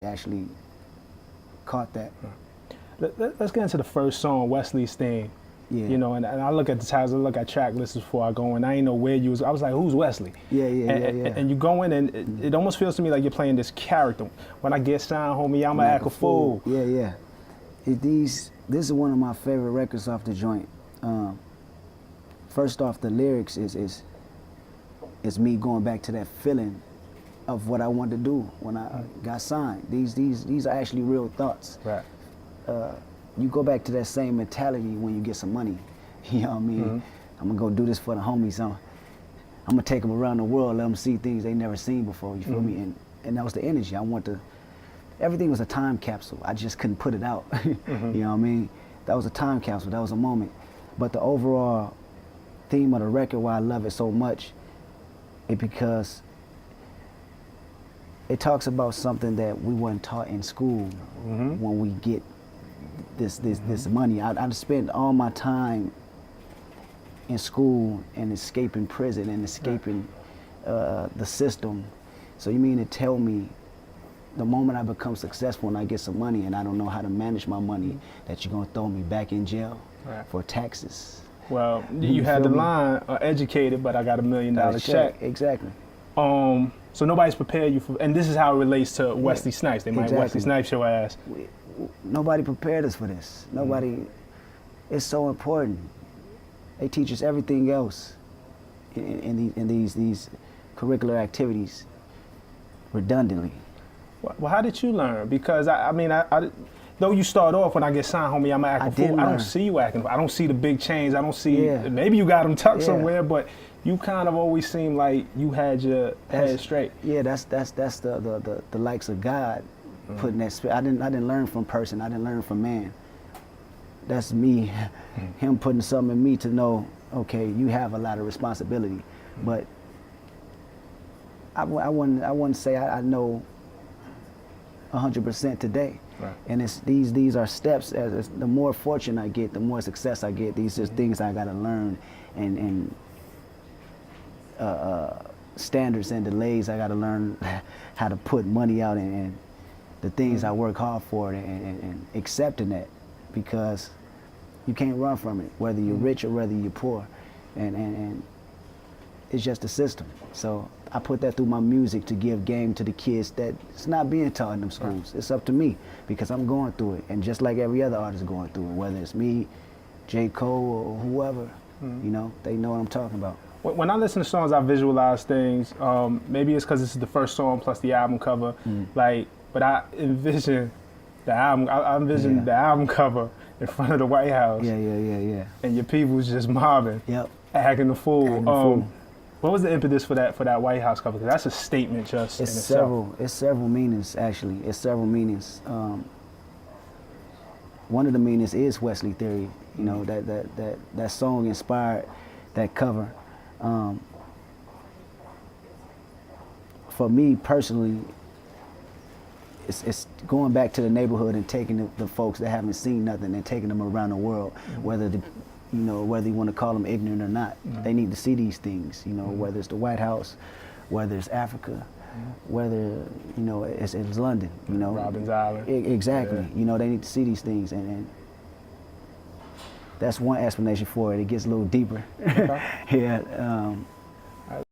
actually caught that. Let's get into the first song, Wesley's theme. Yeah. You know, and I look at the titles, I look at track lists before I go in. I didn't know where you was. I was like, who's Wesley? Yeah. And you go in, and it almost feels to me like you're playing this character. When I get signed, homie, I'ma act a fool. Yeah. This is one of my favorite records off the joint. First off, the lyrics is me going back to that feeling of what I wanted to do when I got signed. These are actually real thoughts. Right. You go back to that same mentality when you get some money. You know what I mean? I'm gonna go do this for the homies. I'm gonna take them around the world, let them see things they never seen before. You feel me? And that was the energy. Everything was a time capsule. I just couldn't put it out. You know what I mean? That was a time capsule. That was a moment. But the overall theme of the record, why I love it so much, is because it talks about something that we weren't taught in school when we get this money. I spent all my time in school and escaping prison and escaping the system. So you mean to tell me the moment I become successful and I get some money and I don't know how to manage my money, that you're gonna throw me back in jail for taxes? Well, you had the line, educated, but I got $1 million check. Exactly. So nobody's prepared you for, and this is how it relates to Wesley Snipes. They might Wesley Snipes your ass. Nobody prepared us for this. Nobody. It's so important. They teach us everything else in these curricular activities redundantly. Well, how did you learn? Because I mean, though you start off when I get signed, homie, I'm gonna act a fool. I don't see you acting. I don't see the big chains. I don't see. Maybe you got them tucked somewhere, but you kind of always seem like you had your head straight. Yeah, that's the likes of God putting that spirit. I didn't learn from person. I didn't learn from man. That's me, him putting something in me to know, okay, you have a lot of responsibility, but I wouldn't say I know 100% today. Right. And these are steps. The more fortune I get, the more success I get. These are things I gotta learn, and standards and delays. I gotta learn how to put money out and the things I work hard for, and accepting that, because you can't run from it, whether you're rich or whether you're poor, and it's just a system. So I put that through my music to give game to the kids that it's not being taught in them schools. It's up to me, because I'm going through it, and just like every other artist going through it, whether it's me, J. Cole, or whoever, you know, they know what I'm talking about. When I listen to songs, I visualize things. Maybe it's because this is the first song plus the album cover. But I envision the album. I envision the album cover in front of the White House. Yeah. And your people's just mobbing. Acting a fool. What was the impetus for that White House cover? Because that's a statement just in itself. It's several meanings, actually. It's several meanings. One of the meanings is Wesley Theory. You know, that song inspired that cover. For me personally, it's going back to the neighborhood and taking the folks that haven't seen nothing and taking them around the world, whether you want to call them ignorant or not. They need to see these things, you know, whether it's the White House, whether it's Africa, whether, you know, it's London, you know. Robin's Island. Exactly. You know, they need to see these things, and that's one explanation for it. It gets a little deeper. Okay.